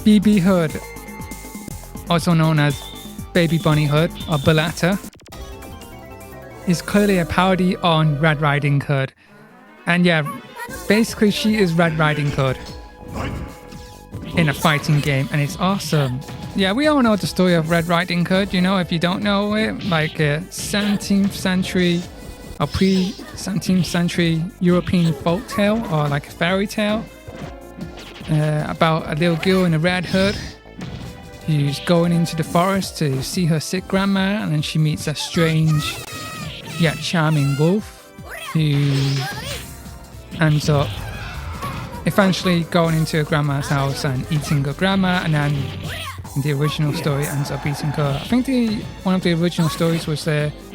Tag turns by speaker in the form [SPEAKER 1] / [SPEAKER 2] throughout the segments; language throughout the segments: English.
[SPEAKER 1] BB.Hood, also known as Baby Bunny Hood or Bulleta, is clearly a parody on Red Riding Hood. And yeah, basically she is Red Riding Hood in a fighting game, and it's awesome. Yeah, we all know the story of Red Riding Hood, you know, if you don't know it, like a 17th century or pre-17th century European folktale or like a fairy tale about a little girl in a red hood who's going into the forest to see her sick grandma, and then she meets a strange yet charming wolf who ends up eventually going into her grandma's house and eating her grandma, and then in the original story ends up eating her. I think one of the original stories was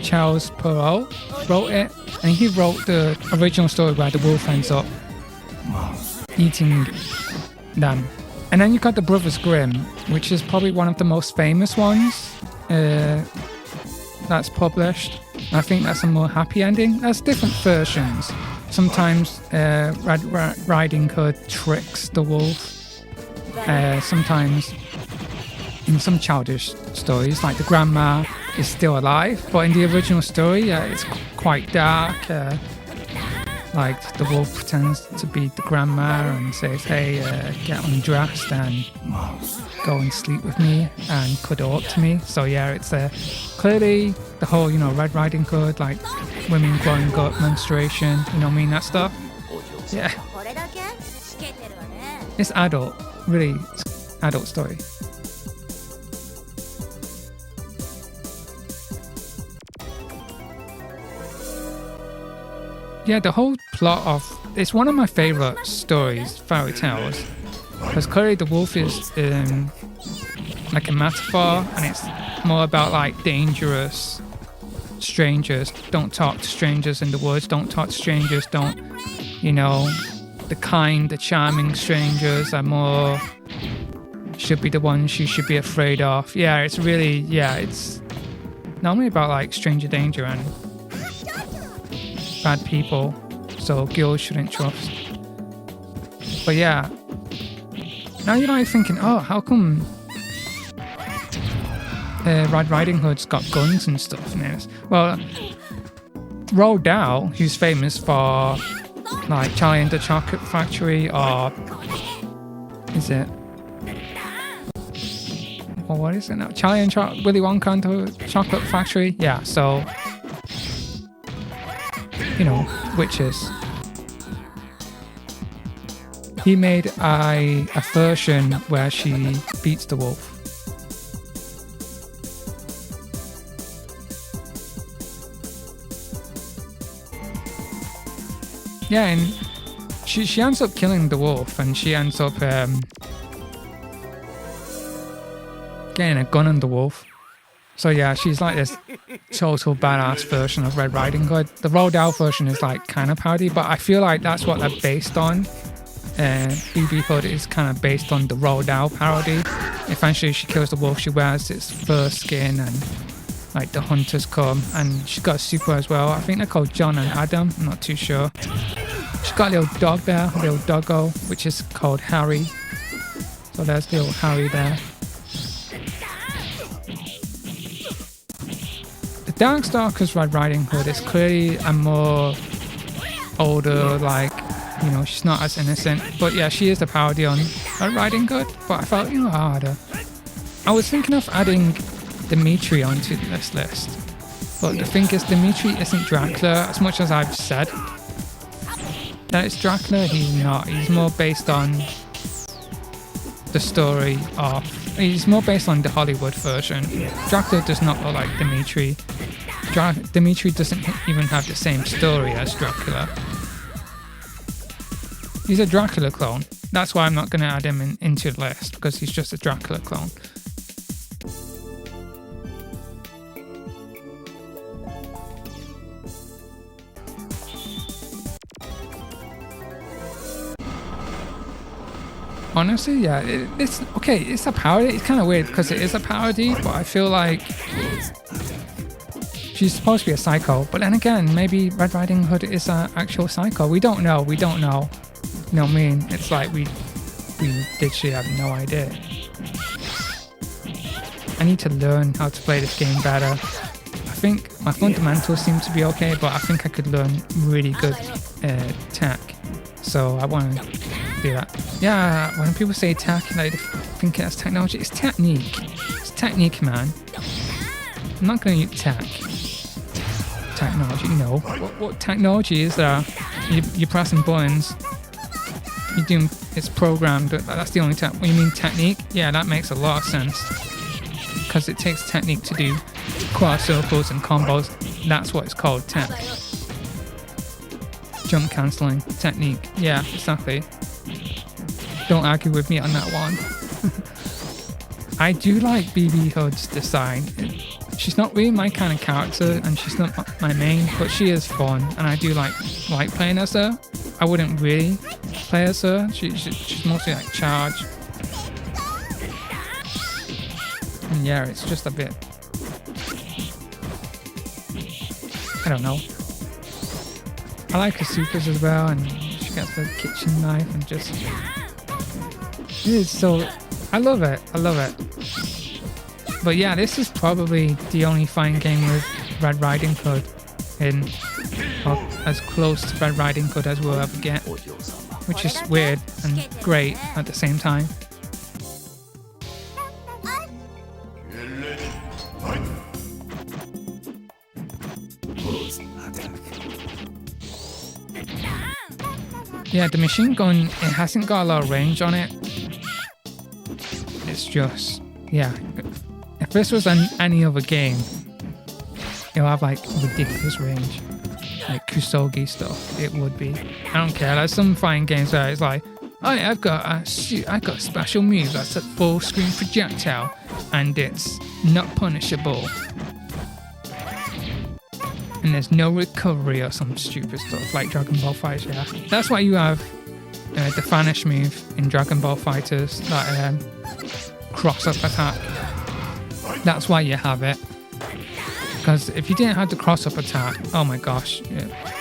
[SPEAKER 1] Charles Perrault wrote it, and he wrote the original story where the wolf ends up eating them. And then you got the Brothers Grimm, which is probably one of the most famous ones that's published. I think that's a more happy ending. There's different versions. Sometimes Red Riding Hood tricks the wolf. Sometimes in some childish stories, like the grandma is still alive, but in the original story, it's quite dark. Like the wolf pretends to be the grandma and says, hey, get undressed and go and sleep with me and cuddle up to me. So yeah, it's clearly the whole, you know, Red Riding Hood, like women growing up, menstruation, you know what I mean, that stuff. Yeah. It's adult, really adult story. Yeah, the whole plot of it's one of my favorite stories, fairy tales, because clearly the wolf is like a metaphor, and it's more about like dangerous strangers. Don't talk to strangers in the woods. Don't talk to strangers. Don't, you know, the kind, the charming strangers are more should be the ones you should be afraid of. Yeah, it's really, yeah, it's normally about like stranger danger and bad people, so girls shouldn't trust. But yeah, now you're like thinking, oh, how come Red Riding Hood's got guns and stuff in this? Well, Roald Dahl, who's famous for like Charlie and the Chocolate Factory, or is it? Or what is it now? Charlie and Willy Wonka and the Chocolate Factory? Yeah, so you know, witches. He made a version where she beats the wolf. Yeah, and she ends up killing the wolf, and she ends up getting a gun on the wolf. So yeah, she's like this total badass version of Red Riding Hood. The Roald Dahl version is like kind of parody, but I feel like that's what they're based on. BB.Hood is kind of based on the Roald Dahl parody. Eventually she kills the wolf, she wears its fur skin, and like the hunters come, and she's got a super as well. I think they're called John and Adam, I'm not too sure. She's got a little dog there, a little doggo, which is called Harry. So there's little Harry there. Darkstalkers Red Riding Hood is clearly a more older, like, you know, she's not as innocent. But yeah, she is the parody on Red Riding Hood. But I felt, you know, harder. I was thinking of adding Dimitri onto this list. But the thing is, Dimitri isn't Dracula, as much as I've said that it's Dracula, he's not. He's more based on the story of... He's more based on the Hollywood version. Dracula does not look like Dimitri. Dimitri doesn't even have the same story as Dracula. He's a Dracula clone. That's why I'm not going to add him into the list, because he's just a Dracula clone. Honestly, yeah, it's okay. It's a parody. It's kind of weird because it is a parody, but I feel like she's supposed to be a psycho. But then again, maybe Red Riding Hood is an actual psycho. We don't know. You know what I mean? It's like we literally have no idea. I need to learn how to play this game better. I think my fundamentals seem to be okay, but I think I could learn really good tech. So I want to do that. Yeah, when people say tech, like they think it's technology. It's technique. It's technique, man. I'm not going to use technology. No. What technology is there? You're pressing buttons. You're doing. It's programmed. That's the only tech. What you mean technique? Yeah, that makes a lot of sense. Because it takes technique to do quarter circles and combos. That's what it's called, tech. Jump cancelling technique. Yeah, exactly. Don't argue with me on that one. I do like BB.Hood's design. She's not really my kind of character, and she's not my main, but she is fun, and I do like playing as her. I wouldn't really play as her. She's mostly like charge. And yeah, it's just a bit... I don't know. I like her supers as well, and she gets the kitchen knife and just... It is so... I love it. I love it. But yeah, this is probably the only fighting game with Red Riding Hood in, or as close to Red Riding Hood as we'll ever get, which is weird and great at the same time. Yeah, the machine gun, it hasn't got a lot of range on it. It's just, yeah. If this was any other game, it'll have like ridiculous range. Like Kusogi stuff, it would be. I don't care, there's some fighting games where it's like, oh yeah, I've got a special move that's a full screen projectile and it's not punishable. And there's no recovery or some stupid stuff like Dragon Ball FighterZ. Yeah. That's why you have the Vanish move in Dragon Ball FighterZ, that cross-up attack. That's why you have it. Because if you didn't have the cross-up attack, oh my gosh,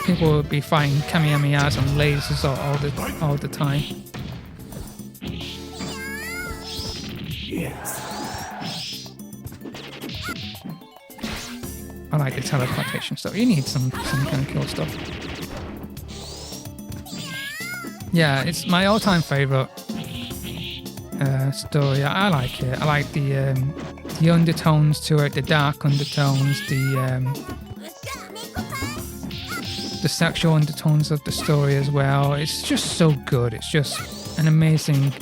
[SPEAKER 1] people would be fighting Kamehamehas and lasers all the time. Yes. I like the teleportation stuff. You need some kind of cool stuff. Yeah, it's my all-time favorite story. I like it. I like the undertones to it, the dark undertones, the sexual undertones of the story as well. It's just so good. It's just an amazing...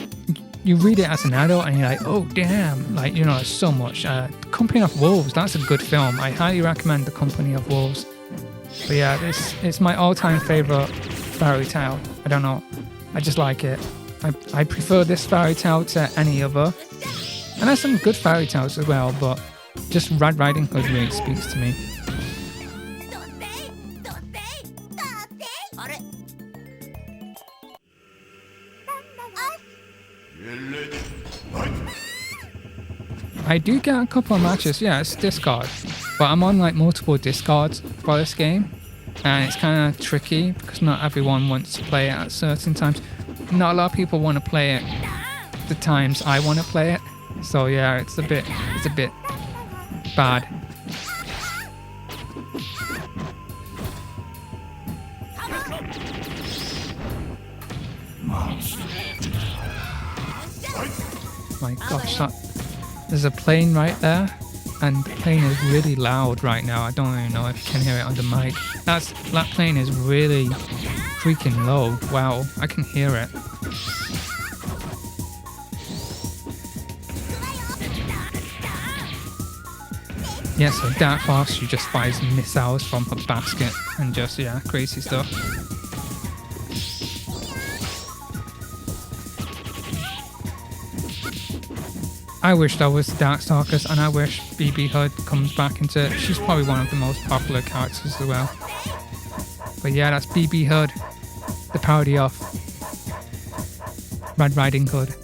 [SPEAKER 1] You read it as an adult and you're like, oh damn, like, you know, there's so much. Company of Wolves, that's a good film. I highly recommend The Company of Wolves. But yeah, it's my all-time favorite fairy tale. I don't know, I just like it. I prefer this fairy tale to any other. And there's some good fairy tales as well, but just Red Riding Hood really speaks to me. I do get a couple of matches, yeah, it's Discord, but I'm on like multiple Discords for this game, and it's kind of tricky because not everyone wants to play it at certain times. Not a lot of people want to play it the times I want to play it, so yeah, it's a bit bad. My gosh, there's a plane right there, and the plane is really loud right now. I don't even know if you can hear it on the mic. That plane is really freaking low. Wow, I can hear it. Yeah, so Dark Horse, she just fires missiles from her basket and just, yeah, crazy stuff. I wish that was Darkstalkers, and I wish BB.Hood comes back into it. She's probably one of the most popular characters as well. But yeah, that's BB.Hood, the parody of Red Riding Hood.